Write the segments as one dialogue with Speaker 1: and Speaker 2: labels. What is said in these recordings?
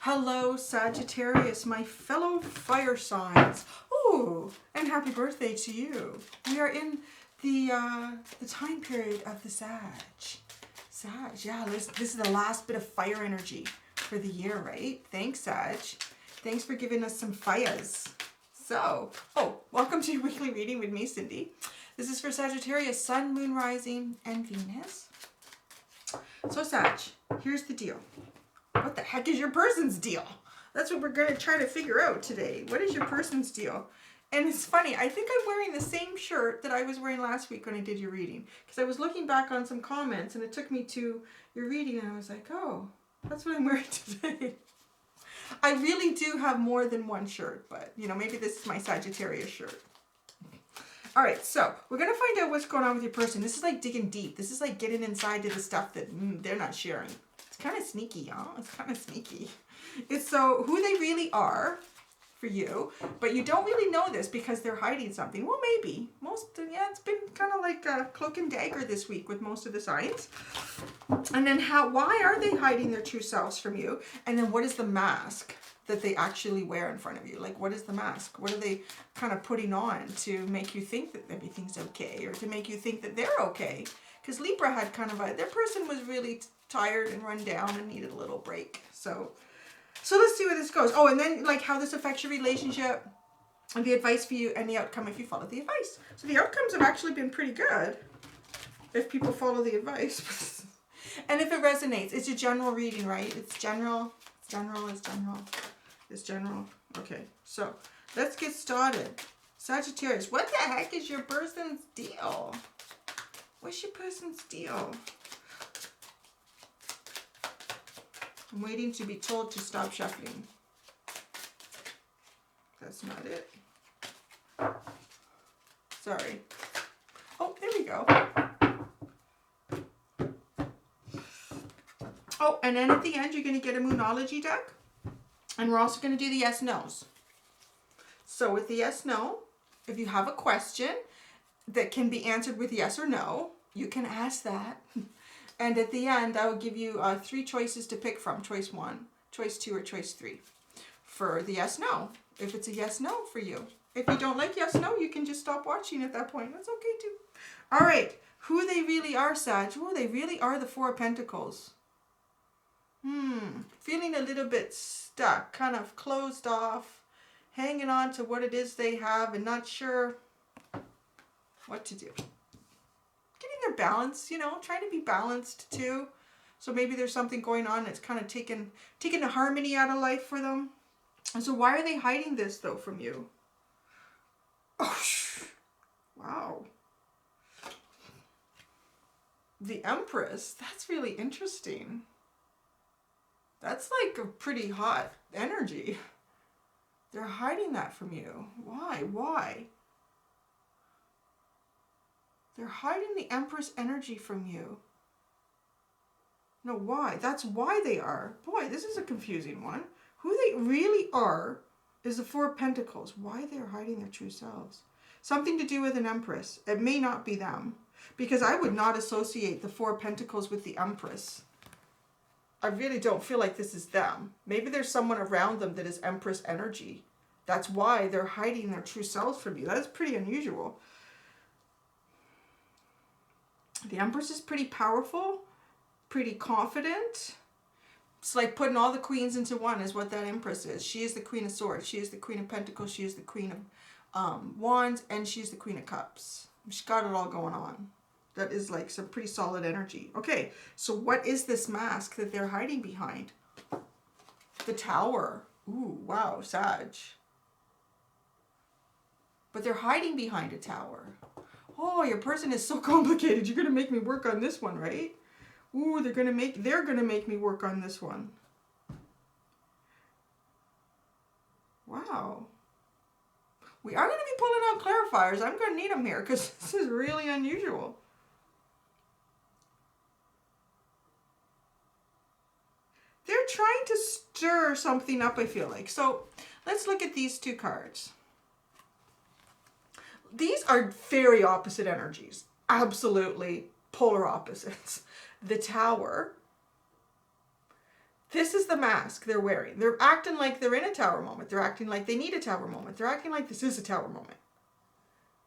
Speaker 1: Hello, Sagittarius, my fellow fire signs. Ooh, and happy birthday to you. We are in the time period of the Sag. Yeah, this is the last bit of fire energy for the year, right? Thanks, Sag. Thanks for giving us some fires. So, welcome to your weekly reading with me, Cindy. This is for Sagittarius, Sun, Moon, Rising, and Venus. So, Sag, here's the deal. What the heck is your person's deal? That's what we're going to try to figure out today. What is your person's deal? And it's funny, I think I'm wearing the same shirt that I was wearing last week when I did your reading. Because I was looking back on some comments and it took me to your reading and I was like, oh, that's what I'm wearing today. I really do have more than one shirt, but you know, maybe this is my Sagittarius shirt. All right, so we're going to find out what's going on with your person. This is like digging deep. This is like getting inside to the stuff that they're not sharing. Kind of sneaky, y'all. It's kind of sneaky. It's so who they really are for you, but you don't really know this because they're hiding something. Well, maybe. It's been kind of like a cloak and dagger this week with most of the signs. And then why are they hiding their true selves from you? And then what is the mask that they actually wear in front of you? Like, what is the mask? What are they kind of putting on to make you think that everything's okay or to make you think that they're okay? Because Libra had kind of their person was really tired and run down and needed a little break. So let's see where this goes. Oh, and then like how this affects your relationship and the advice for you and the outcome if you follow the advice. So the outcomes have actually been pretty good if people follow the advice. And if it resonates, it's a general reading, right? It's general. It's general. Okay, so let's get started. Sagittarius, what the heck is your person's deal? What's your person's deal? I'm waiting to be told to stop shuffling. That's not it. Sorry. Oh, there we go. Oh, and then at the end, you're going to get a Moonology deck. And we're also going to do the yes-nos. So with the yes-no, if you have a question that can be answered with yes or no, you can ask that. And at the end, I will give you 3 choices to pick from. Choice 1, choice 2, or choice 3 for the yes, no. If it's a yes, no for you. If you don't like yes, no, you can just stop watching at that point. That's okay too. All right. Who they really are, Sag. Oh, they really are the 4 of Pentacles. Feeling a little bit stuck, kind of closed off, hanging on to what it is they have and not sure what to do. Their balance, you know, trying to be balanced too. So maybe there's something going on that's kind of taking the harmony out of life for them. And so why are they hiding this though from you? Oh, wow. The Empress, that's really interesting. That's like a pretty hot energy. They're hiding that from you. Why? They're hiding the Empress energy from you. No, why? That's why they are. Boy, this is a confusing one. Who they really are is the 4 of Pentacles. Why they're hiding their true selves. Something to do with an Empress. It may not be them. Because I would not associate the 4 of Pentacles with the Empress. I really don't feel like this is them. Maybe there's someone around them that is Empress energy. That's why they're hiding their true selves from you. That's pretty unusual. The Empress is pretty powerful, pretty confident. It's like putting all the queens into one is what that Empress is. She is the Queen of Swords. She is the Queen of Pentacles. She is the Queen of Wands. And she's the Queen of Cups. She's got it all going on. That is like some pretty solid energy. Okay, so what is this mask that they're hiding behind? The Tower. Ooh, wow, Sag. But they're hiding behind a tower. Oh, your person is so complicated. You're going to make me work on this one, right? Ooh, they're going to make me work on this one. Wow. We are going to be pulling out clarifiers. I'm going to need them here because this is really unusual. They're trying to stir something up, I feel like. So let's look at these 2 cards. These are very opposite energies. Absolutely polar opposites. The Tower This is the mask they're wearing. They're acting like they're in a tower moment. They're acting like they need a tower moment. They're acting like this is a tower moment.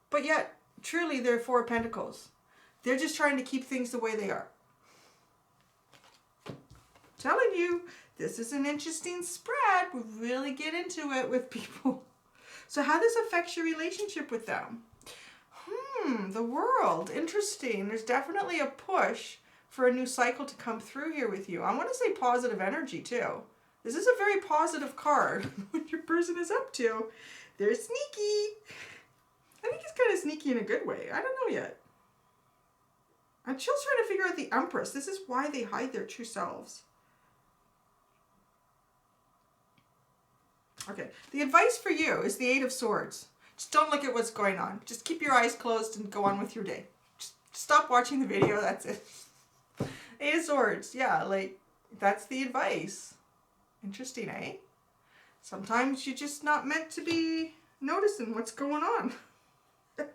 Speaker 1: But yet, truly, they're Four of Pentacles. They're just trying to keep things the way they are. Telling you, this is an interesting spread. We really get into it with people. So how this affects your relationship with them? The World. Interesting. There's definitely a push for a new cycle to come through here with you. I want to say positive energy too. This is a very positive card. What your person is up to. They're sneaky. I think it's kind of sneaky in a good way. I don't know yet. I'm still trying to figure out the Empress. This is why they hide their true selves. Okay. The advice for you is the Eight of Swords. Just don't look at what's going on. Just keep your eyes closed and go on with your day. Just stop watching the video. That's it. Eight of Swords. Yeah, like, that's the advice. Interesting, eh? Sometimes you're just not meant to be noticing what's going on. The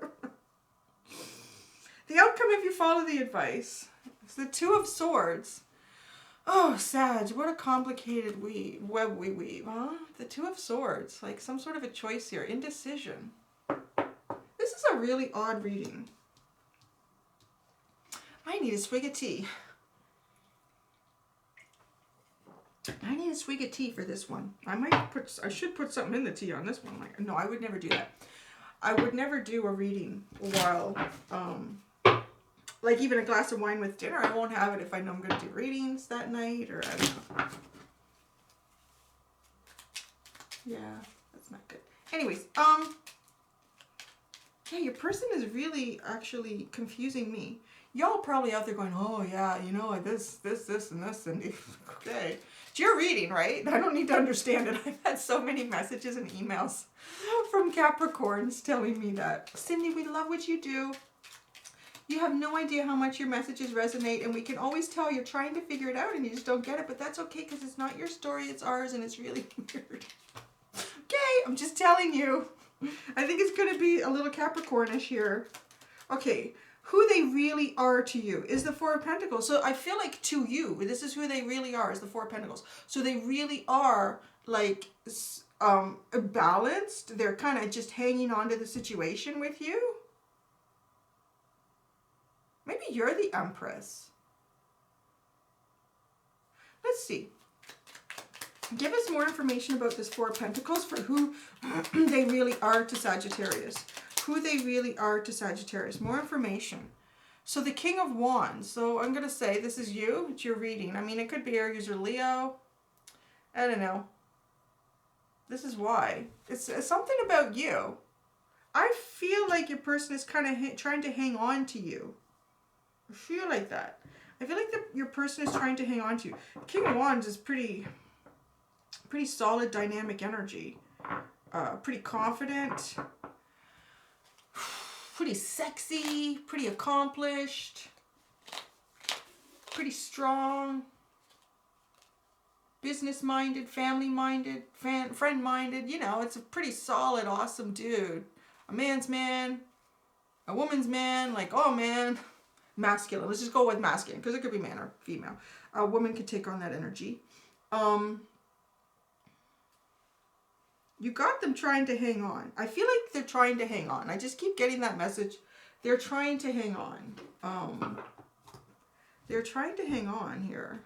Speaker 1: outcome if you follow the advice. It's the Two of Swords. Oh, Sag, what a complicated web we weave, huh? The Two of Swords, like some sort of a choice here. Indecision. This is a really odd reading. I need a swig of tea. I need a swig of tea for this one. I should put something in the tea on this one. Like, no, I would never do that. I would never do a reading while, like even a glass of wine with dinner. I won't have it if I know I'm going to do readings that night, or I don't know. Yeah, that's not good. Anyways, yeah, your person is really actually confusing me. Y'all probably out there going, oh yeah, you know, this, and this, and okay. It's your reading, right? I don't need to understand it. I've had so many messages and emails from Capricorns telling me that. Cindy, we love what you do. You have no idea how much your messages resonate, and we can always tell you're trying to figure it out and you just don't get it, but that's okay because it's not your story, it's ours, and it's really weird. Okay, I'm just telling you. I think it's going to be a little Capricornish here. Okay, who they really are to you is the Four of Pentacles. So I feel like to you, this is who they really are, is the Four of Pentacles. So they really are like balanced. They're kind of just hanging on to the situation with you. Maybe you're the Empress. Let's see. Give us more information about this Four of Pentacles for who they really are to Sagittarius. Who they really are to Sagittarius. More information. So the King of Wands. So I'm going to say this is you. It's your reading. I mean, it could be Aries or Leo. I don't know. This is why. It's something about you. I feel like your person is kind of trying to hang on to you. I feel like that. I feel like your person is trying to hang on to you. King of Wands is pretty solid, dynamic energy. Pretty confident. Pretty sexy. Pretty accomplished. Pretty strong. Business-minded, family-minded, friend-minded. You know, it's a pretty solid, awesome dude. A man's man. A woman's man. Like, oh man. Masculine. Let's just go with masculine because it could be man or female. A woman could take on that energy. You got them trying to hang on. I feel like they're trying to hang on. I just keep getting that message. They're trying to hang on. They're trying to hang on here.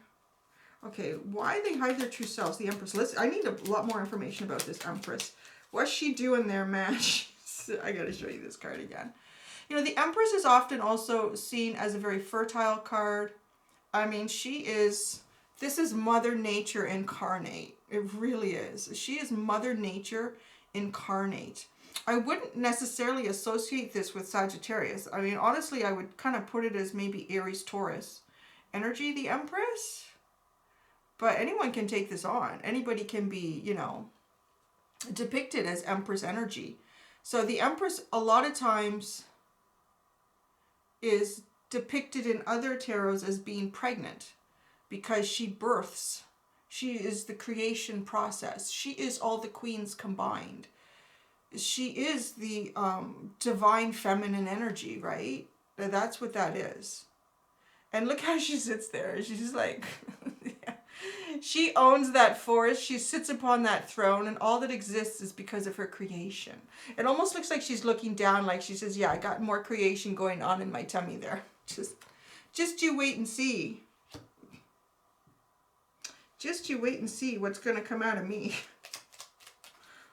Speaker 1: Okay, why they hide their true selves? The Empress. I need a lot more information about this Empress. What's she doing there, man? I gotta show you this card again. You know, the Empress is often also seen as a very fertile card. I mean, this is Mother Nature incarnate. It really is. She is Mother Nature incarnate. I wouldn't necessarily associate this with Sagittarius. I mean, honestly, I would kind of put it as maybe Aries, Taurus energy, the Empress. But anyone can take this on. Anybody can be, you know, depicted as Empress energy. So the Empress, a lot of times, is depicted in other tarots as being pregnant because she births. She is the creation process. She is all the queens combined. She is the divine feminine energy, right? That's what that is. And look how she sits there. She's just like, yeah. She owns that forest. She sits upon that throne, and all that exists is because of her creation. It almost looks like she's looking down, like she says, yeah, I got more creation going on in my tummy there. Just you wait and see. Just you wait and see what's going to come out of me.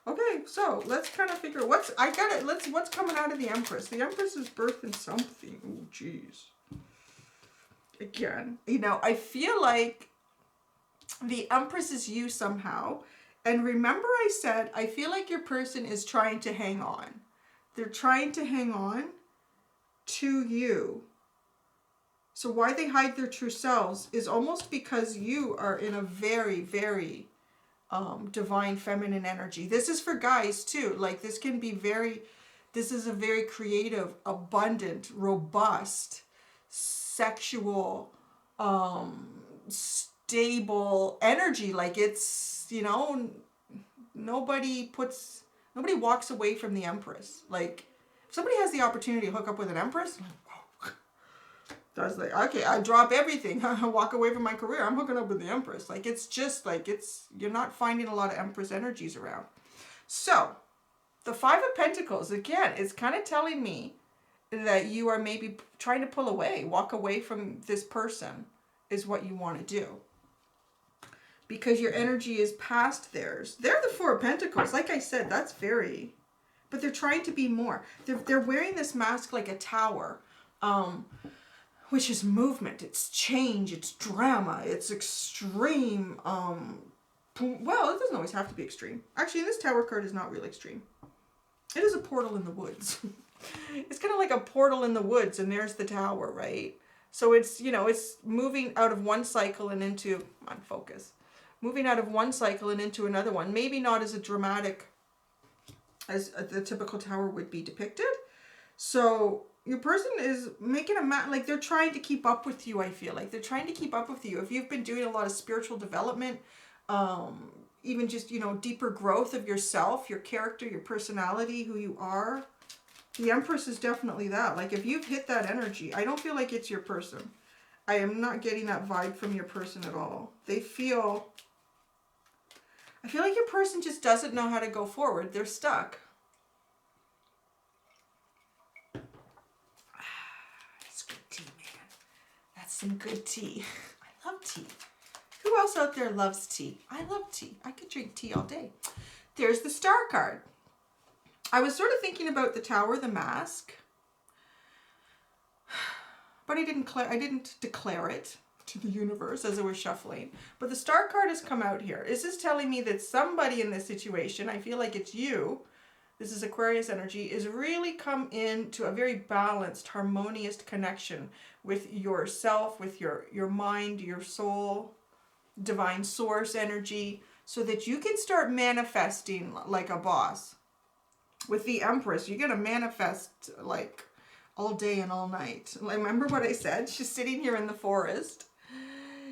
Speaker 1: Okay, so let's kind of figure what's coming out of the Empress. The Empress is birthing something. Oh, jeez. Again, you know, I feel like the Empress is you somehow. And remember I said, I feel like your person is trying to hang on. They're trying to hang on to you. So why they hide their true selves is almost because you are in a very, very divine feminine energy. This is for guys too. Like this can be this is a very creative, abundant, robust, sexual, stable energy. Like it's, you know, nobody walks away from the Empress. Like if somebody has the opportunity to hook up with an Empress, like, whoa. That's like, okay, I drop everything. I walk away from my career. I'm hooking up with the Empress. Like it's just like you're not finding a lot of Empress energies around. So the Five of Pentacles, again, is kind of telling me that you are maybe trying to pull away, walk away from this person is what you want to do. Because your energy is past theirs. They're the Four of Pentacles. Like I said, that's very... But they're trying to be more. They're wearing this mask like a tower, which is movement. It's change. It's drama. It's extreme. Well, it doesn't always have to be extreme. Actually, this tower card is not real extreme. It is a portal in the woods. It's kind of like a portal in the woods, and there's the tower, right? So it's, you know, it's moving out of one cycle and into... Come on, focus. Moving out of one cycle and into another one. Maybe not as a dramatic as the typical tower would be depicted. So your person is making like they're trying to keep up with you, I feel like. They're trying to keep up with you. If you've been doing a lot of spiritual development, even just, you know, deeper growth of yourself, your character, your personality, who you are, the Empress is definitely that. Like if you've hit that energy, I don't feel like it's your person. I am not getting that vibe from your person at all. I feel like your person just doesn't know how to go forward. They're stuck. That's good tea, man. That's some good tea. I love tea. Who else out there loves tea? I love tea. I could drink tea all day. There's the Star card. I was sort of thinking about the Tower, the mask. But I didn't declare it to the universe as I was shuffling. But the Star card has come out here. This is telling me that somebody in this situation, I feel like it's you, this is Aquarius energy, is really come into a very balanced, harmonious connection with yourself, with your mind, your soul, divine source energy, so that you can start manifesting like a boss. With the Empress, you're going to manifest like all day and all night. Remember what I said? She's sitting here in the forest.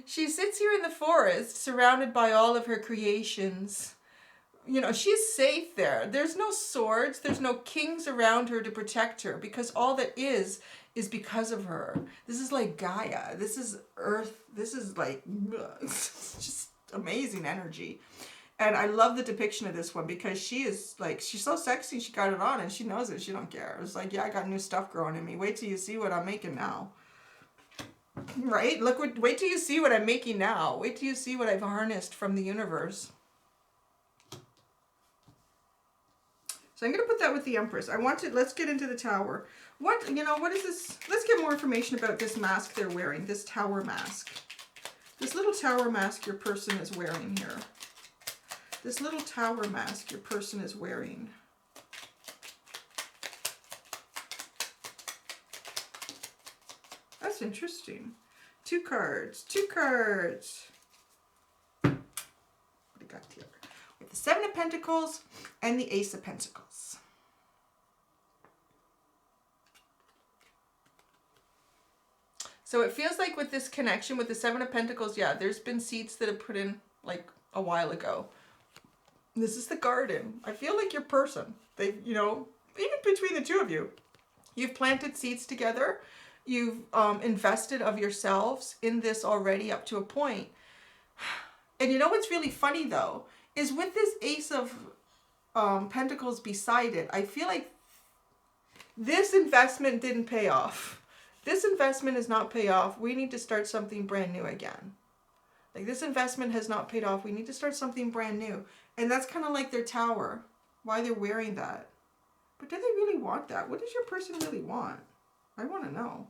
Speaker 1: She sits here in the forest, surrounded by all of her creations. You know, she's safe there. There's no swords. There's no kings around her to protect her, because all that is because of her. This is like Gaia. This is Earth. This is like, it's just amazing energy. And I love the depiction of this one, because she is like, she's so sexy, she got it on, and she knows it. She don't care. It's like, yeah, I got new stuff growing in me. Wait till you see what I'm making now. Right? Wait till you see what I'm making now. Wait till you see what I've harnessed from the universe. So I'm going to put that with the Empress. Let's get into the Tower. What is this? Let's get more information about this mask they're wearing, this Tower mask. This little Tower mask your person is wearing here. This little Tower mask your person is wearing. That's interesting. Two cards. What do we got here? With the Seven of Pentacles and the Ace of Pentacles. So it feels like with this connection with the Seven of Pentacles, yeah, there's been seeds that have put in like a while ago. This is the garden. I feel like your person, they, you know, even between the two of you, you've planted seeds together. You've invested of yourselves in this already up to a point. And you know what's really funny though, is with this Ace of Pentacles beside it, I feel like this investment didn't pay off. This investment is not pay off. We need to start something brand new again. Like this investment has not paid off. We need to start something brand new. And that's kind of like their tower, why they're wearing that. But do they really want that? What does your person really want? I want to know.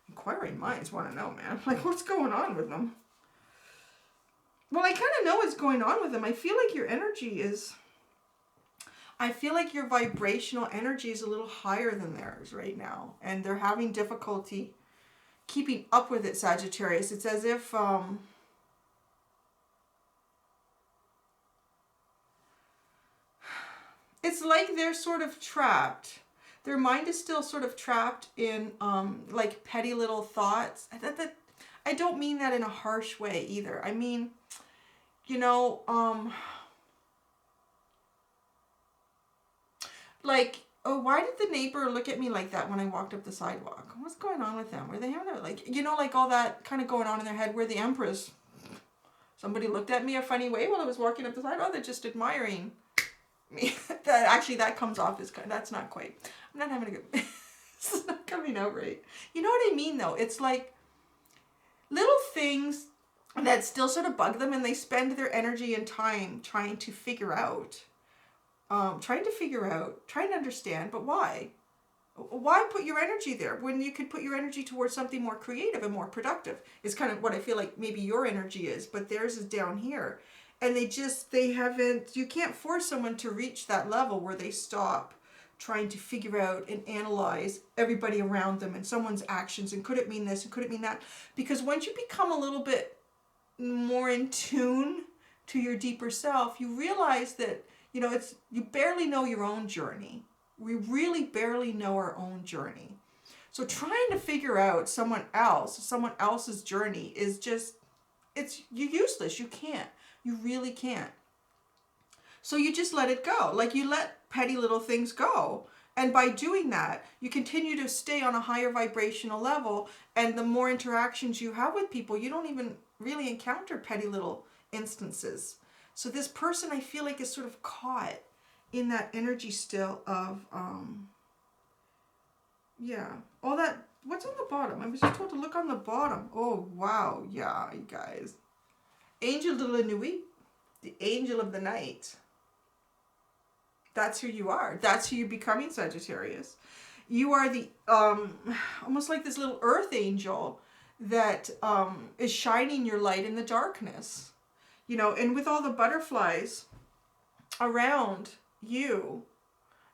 Speaker 1: Inquiring minds want to know, man. Like, what's going on with them? Well, I kind of know what's going on with them. I feel like your energy is... I feel like your vibrational energy is a little higher than theirs right now. And they're having difficulty keeping up with it, Sagittarius. It's as if... it's like they're sort of trapped. Their mind is still sort of trapped in like petty little thoughts. I don't mean that in a harsh way either. I mean, you know, like, oh, why did the neighbor look at me like that when I walked up the sidewalk? What's going on with them? Were they having a, like, you know, like all that kind of going on in their head where the Empress, somebody looked at me a funny way while I was walking up the sidewalk. They're just admiring me. that comes off as kind. That's not quite. I'm not having a good. It's not coming out right. You know what I mean, though. It's like little things that still sort of bug them, and they spend their energy and time trying to figure out, trying to understand. But why? Why put your energy there when you could put your energy towards something more creative and more productive? Is kind of what I feel like maybe your energy is, but theirs is down here. And they haven't, you can't force someone to reach that level where they stop trying to figure out and analyze everybody around them and someone's actions and could it mean this and could it mean that? Because once you become a little bit more in tune to your deeper self, you realize that, you know, you barely know your own journey. We really barely know our own journey. So trying to figure out someone else's journey is just, you're useless. You can't. You really can't. So you just let it go. Like you let petty little things go. And by doing that, you continue to stay on a higher vibrational level. And the more interactions you have with people, you don't even really encounter petty little instances. So this person, I feel like, is sort of caught in that energy still of, yeah, all that. What's on the bottom? I was just told to look on the bottom. Oh, wow. Yeah, you guys. Angel de la Nuit, the angel of the night. That's who you are. That's who you're becoming, Sagittarius. You are the, almost like this little earth angel that is shining your light in the darkness. You know, and with all the butterflies around you,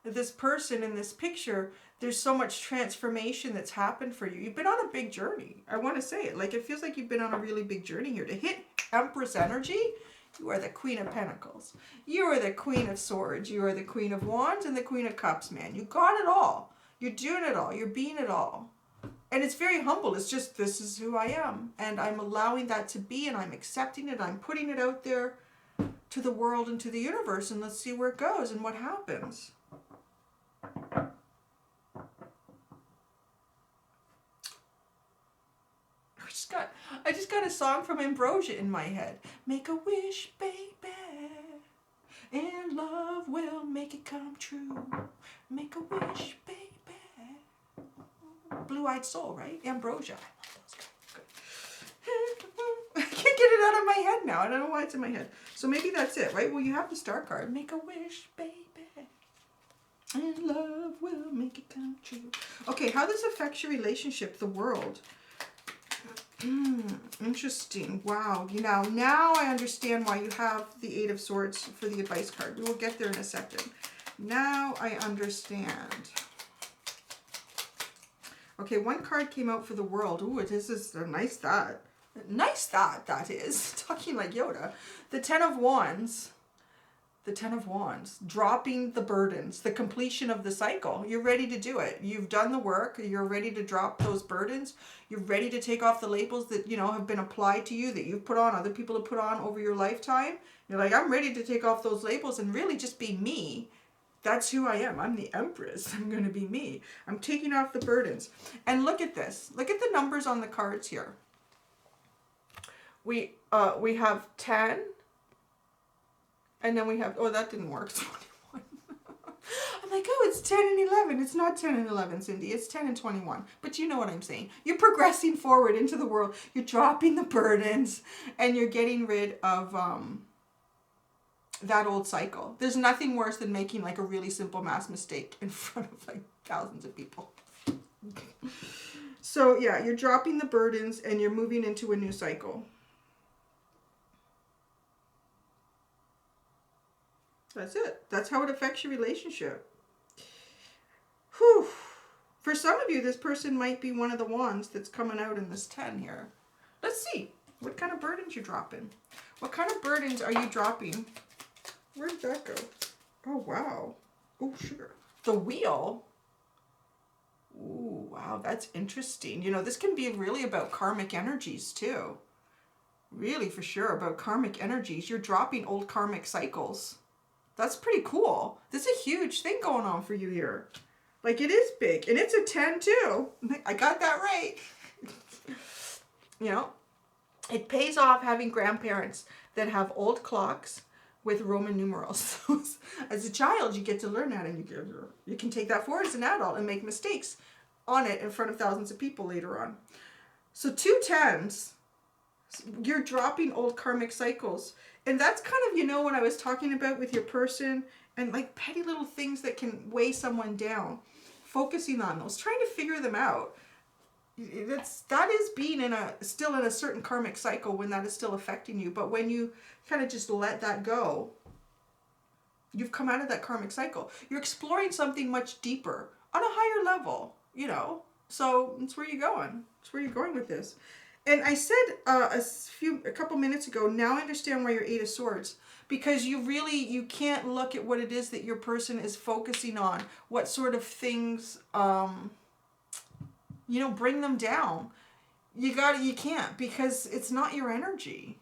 Speaker 1: this person in this picture, there's so much transformation that's happened for you. You've been on a big journey. I want to say it. Like, it feels like you've been on a really big journey here. To hit Empress energy, you are the Queen of Pentacles. You are the Queen of Swords. You are the Queen of Wands and the Queen of Cups, man. You got it all. You're doing it all. You're being it all. And it's very humble. It's just, this is who I am. And I'm allowing that to be, and I'm accepting it. I'm putting it out there to the world and to the universe, and let's see where it goes and what happens. I just got a song from Ambrosia in my head. Make a wish, baby, and love will make it come true. Make a wish, baby. Blue-eyed soul, right? Ambrosia. I love those guys. I can't get it out of my head now. I don't know why it's in my head. So maybe that's it, right? Well, you have the star card. Make a wish, baby, and love will make it come true. Okay, how this affects your relationship, the world. Interesting. Wow. You know, now I understand why you have the Eight of Swords for the advice card. We will get there in a second. Now I understand. Okay, one card came out for the world. Ooh, this is a nice thought. Nice thought, that is. Talking like Yoda. The Ten of Wands. The Ten of Wands, dropping the burdens, the completion of the cycle. You're ready to do it. You've done the work. You're ready to drop those burdens. You're ready to take off the labels that, you know, have been applied to you, that you've put on, other people have put on over your lifetime. You're like, I'm ready to take off those labels and really just be me. That's who I am. I'm the Empress. I'm going to be me. I'm taking off the burdens. And look at this. Look at the numbers on the cards here. we have 10, and then we have, oh, that didn't work. 21. I'm like, oh, it's 10 and 11. It's not 10 and 11, Cindy. It's 10 and 21. But you know what I'm saying. You're progressing forward into the world. You're dropping the burdens, and you're getting rid of that old cycle. There's nothing worse than making like a really simple math mistake in front of like thousands of people. So yeah, you're dropping the burdens and you're moving into a new cycle. That's it. That's how it affects your relationship. Whew. For some of you, this person might be one of the ones that's coming out in this 10 here. Let's see what kind of burdens you're dropping. What kind of burdens are you dropping? Where did that go? Oh, wow. Oh, sugar. The wheel. Ooh, wow, that's interesting. You know, this can be really about karmic energies too. Really, for sure, about karmic energies. You're dropping old karmic cycles. That's pretty cool. This is a huge thing going on for you here. Like, it is big. And it's a 10 too. I got that right. You know, it pays off having grandparents that have old clocks with Roman numerals. As a child, you get to learn that, and you can take that forward as an adult and make mistakes on it in front of thousands of people later on. So 2 10s, you're dropping old karmic cycles. And that's kind of, you know, what I was talking about with your person and like petty little things that can weigh someone down. Focusing on those, trying to figure them out. That is being still in a certain karmic cycle when that is still affecting you. But when you kind of just let that go, you've come out of that karmic cycle. You're exploring something much deeper on a higher level, you know. So that's where you're going. That's where you're going with this. And I said a couple minutes ago, now I understand why you're 8 of Swords. Because you can't look at what it is that your person is focusing on. What sort of things, you know, bring them down. You can't, because it's not your energy.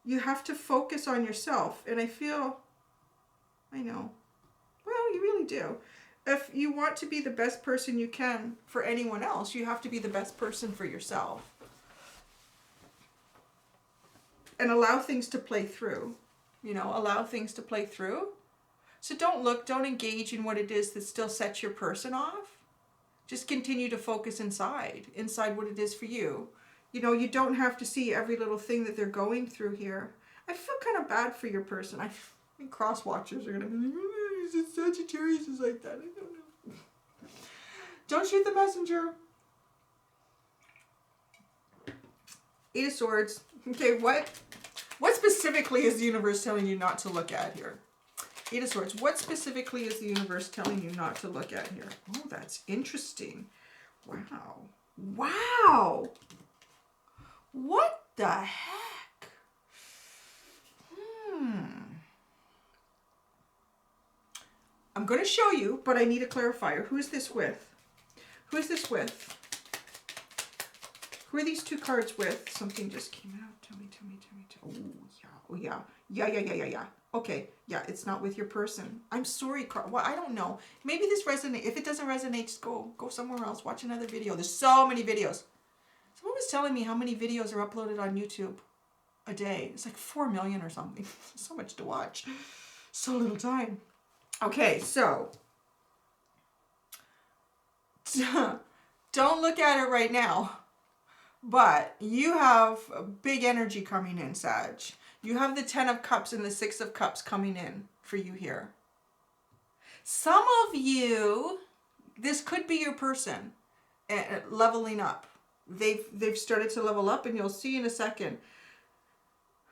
Speaker 1: You have to focus on yourself. And I know. Well, you really do. If you want to be the best person you can for anyone else, you have to be the best person for yourself. And allow things to play through. You know, allow things to play through. So don't engage in what it is that still sets your person off. Just continue to focus inside what it is for you. You know, you don't have to see every little thing that they're going through here. I feel kind of bad for your person. I think cross-watchers are going to be like, Sagittarius is like that. I don't know. Don't shoot the messenger. 8 of Swords. Okay, what specifically is the universe telling you not to look at here? 8 of Swords. What specifically is the universe telling you not to look at here? Oh, that's interesting. Wow. Wow. What the heck? I'm going to show you, but I need a clarifier. Who is this with? Who is this with? Who are these 2 cards with? Something just came out. Tell me. Oh, yeah. Yeah. Okay, yeah, it's not with your person. I'm sorry, well, I don't know. Maybe this resonates. If it doesn't resonate, just go somewhere else. Watch another video. There's so many videos. Someone was telling me how many videos are uploaded on YouTube a day. It's like 4 million or something. So much to watch. So little time. Okay, so don't look at it right now. But you have a big energy coming in, Sag. You have the 10 of Cups and the 6 of Cups coming in for you here. Some of you, this could be your person leveling up. They've started to level up, and you'll see in a second.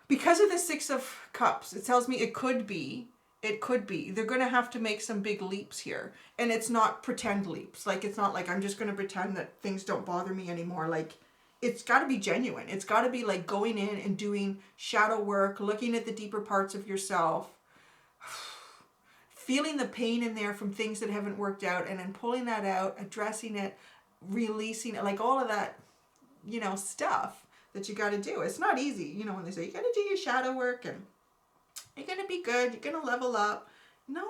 Speaker 1: Because of the 6 of Cups, it tells me it could be. They're going to have to make some big leaps here. And it's not pretend leaps. Like, it's not like I'm just going to pretend that things don't bother me anymore. Like, it's got to be genuine. It's got to be like going in and doing shadow work, looking at the deeper parts of yourself, feeling the pain in there from things that haven't worked out, and then pulling that out, addressing it, releasing it, like all of that, you know, stuff that you got to do. It's not easy, you know, when they say you got to do your shadow work and you're going to be good, you're going to level up. No,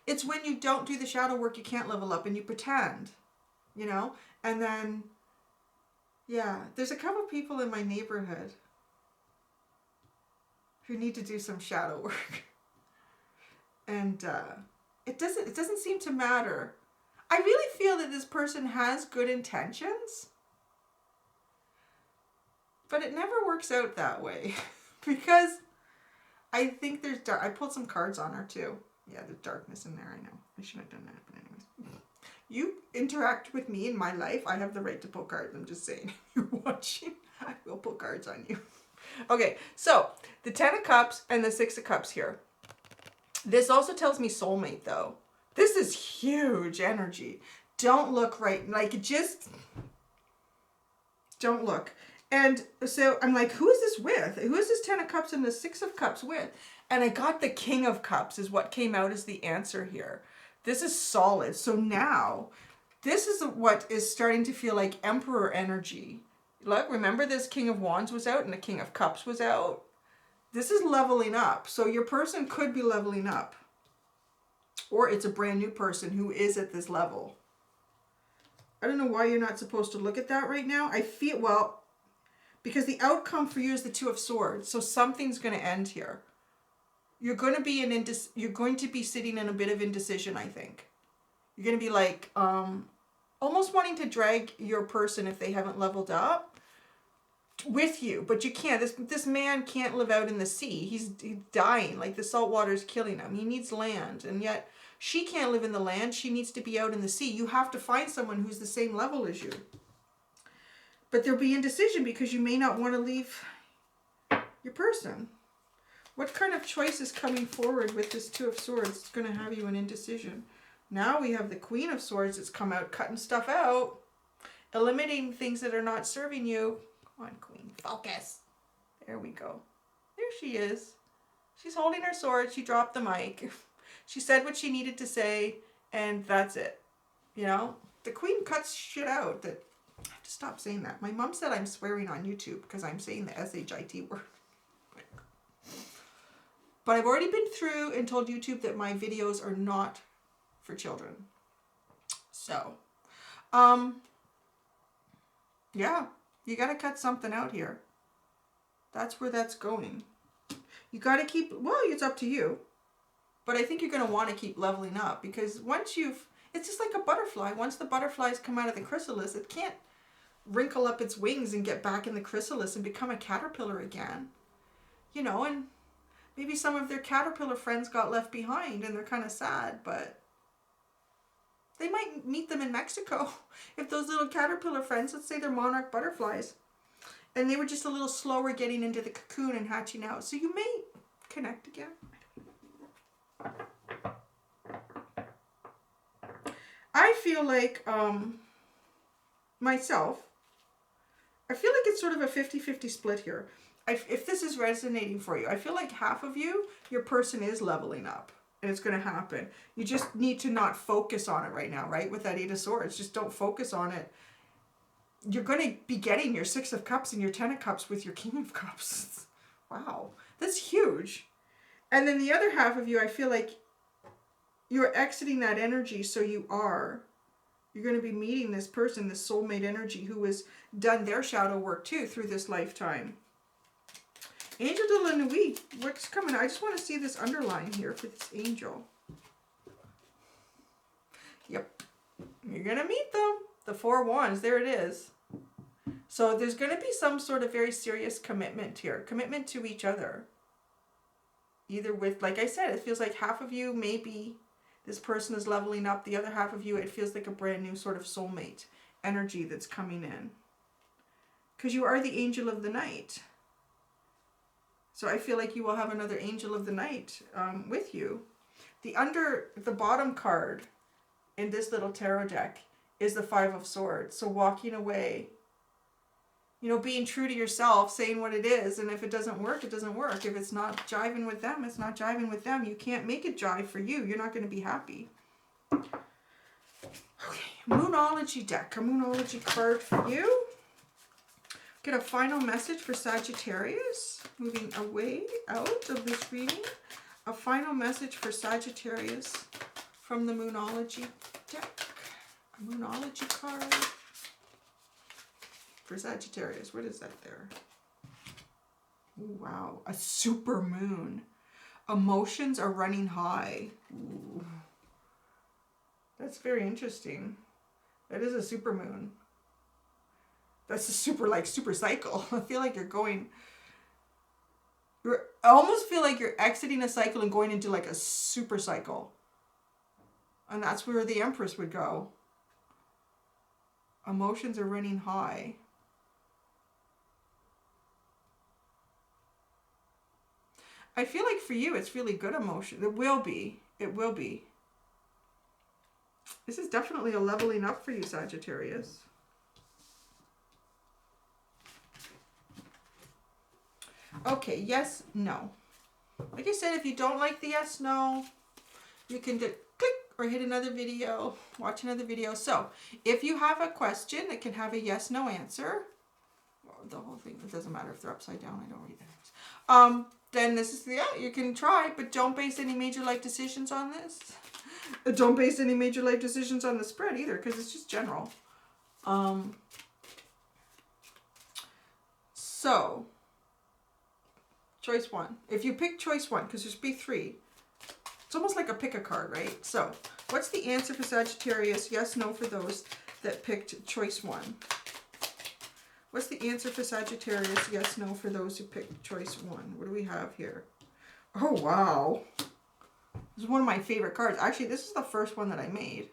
Speaker 1: it's when you don't do the shadow work, you can't level up, and you pretend, you know, and then Yeah, there's a couple people in my neighborhood who need to do some shadow work. And it doesn't seem to matter. I really feel that this person has good intentions, but it never works out that way. Because I think there's I pulled some cards on her too. Yeah, there's darkness in there, I know. I shouldn't have done that, but anyways. You interact with me in my life, I have the right to pull cards. I'm just saying. If you're watching, I will pull cards on you. Okay, so the 10 of Cups and the 6 of Cups here. This also tells me soulmate, though. This is huge energy. Don't look right. Like, just don't look. And so I'm like, who is this with? Who is this 10 of Cups and the 6 of Cups with? And I got the King of Cups is what came out as the answer here. This is solid. So now, this is what is starting to feel like Emperor energy. Look, remember this King of Wands was out and the King of Cups was out? This is leveling up. So your person could be leveling up. Or it's a brand new person who is at this level. I don't know why you're not supposed to look at that right now. I feel, well, because the outcome for you is the 2 of Swords. So something's going to end here. You're going to be you're going to be sitting in a bit of indecision, I think. You're going to be like almost wanting to drag your person if they haven't leveled up with you, but you can't. This man can't live out in the sea. He's dying. Like the salt water is killing him. He needs land, and yet she can't live in the land. She needs to be out in the sea. You have to find someone who's the same level as you. But there'll be indecision because you may not want to leave your person. What kind of choice is coming forward with this 2 of Swords? It's going to have you in indecision. Now we have the Queen of Swords that's come out, cutting stuff out, eliminating things that are not serving you. Come on, Queen, focus. There we go. There she is. She's holding her sword. She dropped the mic. She said what she needed to say, and that's it. You know, the Queen cuts shit out. That I have to stop saying that. My mom said I'm swearing on YouTube because I'm saying the SHIT word. But I've already been through and told YouTube that my videos are not for children. So, yeah, you got to cut something out here. That's where that's going. You got to keep, well, it's up to you. But I think you're going to want to keep leveling up because once it's just like a butterfly. Once the butterflies come out of the chrysalis, it can't wrinkle up its wings and get back in the chrysalis and become a caterpillar again. You know, and maybe some of their caterpillar friends got left behind and they're kind of sad, but they might meet them in Mexico. If those little caterpillar friends, let's say they're monarch butterflies, and they were just a little slower getting into the cocoon and hatching out. So you may connect again. I feel like, myself, I feel like it's sort of a 50-50 split here. If this is resonating for you, I feel like half of you, your person is leveling up. And it's going to happen. You just need to not focus on it right now, right? With that 8 of Swords, just don't focus on it. You're going to be getting your 6 of Cups and your 10 of Cups with your King of Cups. Wow, that's huge. And then the other half of you, I feel like you're exiting that energy, so you're going to be meeting this person, this soulmate energy, who has done their shadow work too through this lifetime. Angel de la Nuit, what's coming? I just want to see this underline here for this angel. Yep. You're going to meet them. The 4 of Wands, there it is. So there's going to be some sort of very serious commitment here. Commitment to each other. Either with, like I said, it feels like half of you, maybe this person is leveling up. The other half of you, it feels like a brand new sort of soulmate energy that's coming in. Because you are the angel of the night. So I feel like you will have another angel of the night with you. The bottom card in this little tarot deck is the 5 of Swords. So walking away, you know, being true to yourself, saying what it is. And if it doesn't work, it doesn't work. If it's not jiving with them, it's not jiving with them. You can't make it jive for you. You're not going to be happy. Okay, Moonology deck. A Moonology card for you. Get a final message for Sagittarius, moving away out of this reading. A final message for Sagittarius from the Moonology deck. A Moonology card. for Sagittarius. What is that there? Ooh, wow, a super moon. Emotions are running high. Ooh. That's very interesting. That is a super moon. That's a super cycle. I feel like I almost feel like you're exiting a cycle and going into like a super cycle. And that's where the Empress would go. Emotions are running high. I feel like for you, it's really good emotion. It will be. It will be. This is definitely a leveling up for you, Sagittarius. Okay, yes, no. Like I said, if you don't like the yes, no, you can click or hit another video, watch another video. So if you have a question that can have a yes, no answer, well, the whole thing, it doesn't matter if they're upside down, I don't read that. Then this is, yeah, you can try, but don't base any major life decisions on this. Don't base any major life decisions on the spread either, because it's just general. So, choice one. If you pick choice one, because there's be three, it's almost like a pick a card, right? So, what's the answer for Sagittarius? Yes, no for those that picked choice one. What's the answer for Sagittarius? Yes, no for those who picked choice one. What do we have here? Oh, wow. This is one of my favorite cards. Actually, this is the first one that I made.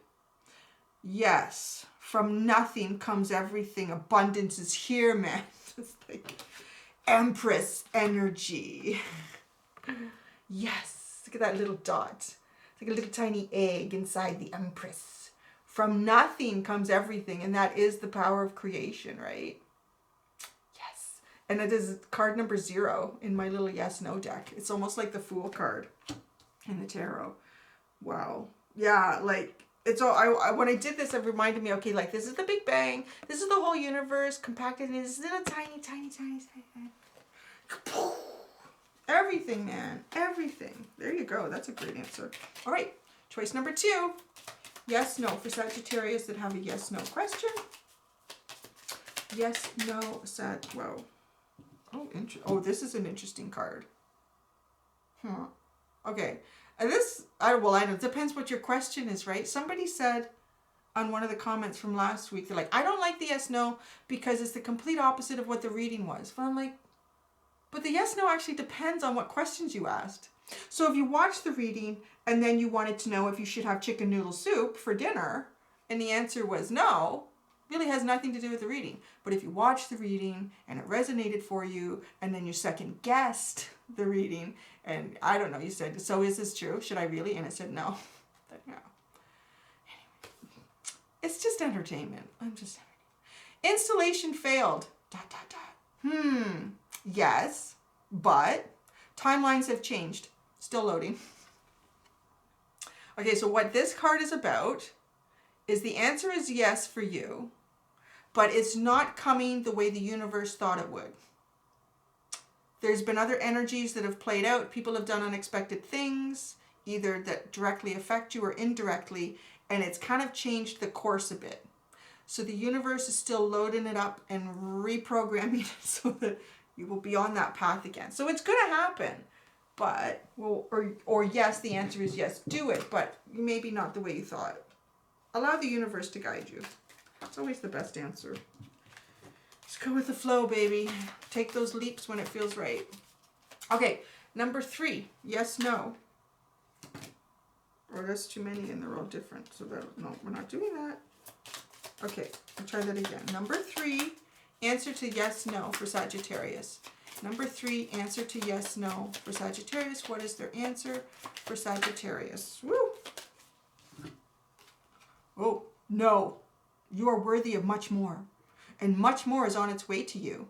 Speaker 1: Yes. From nothing comes everything. Abundance is here, man. It's like Empress energy. Yes. Look at that little dot. It's like a little tiny egg inside the Empress. From nothing comes everything. And that is the power of creation, right? Yes. And it is card number 0 in my little yes, no deck. It's almost like the Fool card in the tarot. Wow. Yeah, like it's all when I did this, it reminded me, okay, like this is the Big Bang, this is the whole universe compacted in this little tiny everything, man, everything. There you go. That's a great answer. All right, choice number 2. Yes, no for Sagittarius that have a yes, no question. Yes, no, whoa. Oh, this is an interesting card. Okay. And this, it depends what your question is, right? Somebody said on one of the comments from last week, they're like, I don't like the yes, no, because it's the complete opposite of what the reading was. But I'm like, but the yes, no actually depends on what questions you asked. So if you watched the reading and then you wanted to know if you should have chicken noodle soup for dinner, and the answer was no, really has nothing to do with the reading. But if you watched the reading and it resonated for you, and then you second guessed the reading, and I don't know, you said, so is this true? Should I really? And it said no. Then no. Anyway, it's just entertainment. Installation failed. ... Yes, but timelines have changed. Still loading. Okay, so what this card is about is the answer is yes for you, but it's not coming the way the universe thought it would. There's been other energies that have played out. People have done unexpected things, either that directly affect you or indirectly, and it's kind of changed the course a bit. So the universe is still loading it up and reprogramming it so that you will be on that path again. So it's going to happen, but, well, or yes, the answer is yes, do it, but maybe not the way you thought. Allow the universe to guide you. It's always the best answer. Just go with the flow, baby. Take those leaps when it feels right. Okay, number 3. Yes, no. Or that's too many and they're all different. So no, we're not doing that. Okay, I'll try that again. Number 3, answer to yes, no for Sagittarius. Number 3, answer to yes, no for Sagittarius. What is their answer for Sagittarius? Woo! Oh, no. You are worthy of much more. And much more is on its way to you.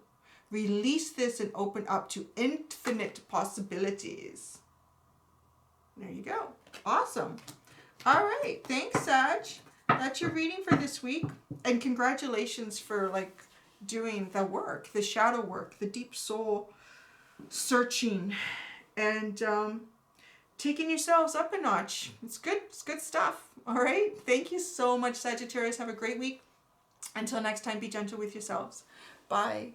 Speaker 1: Release this and open up to infinite possibilities. There you go. Awesome. All right. Thanks, Sag. That's your reading for this week. And congratulations for doing the work, the shadow work, the deep soul searching, and taking yourselves up a notch. It's good. It's good stuff. All right. Thank you so much, Sagittarius. Have a great week. Until next time, be gentle with yourselves. Bye.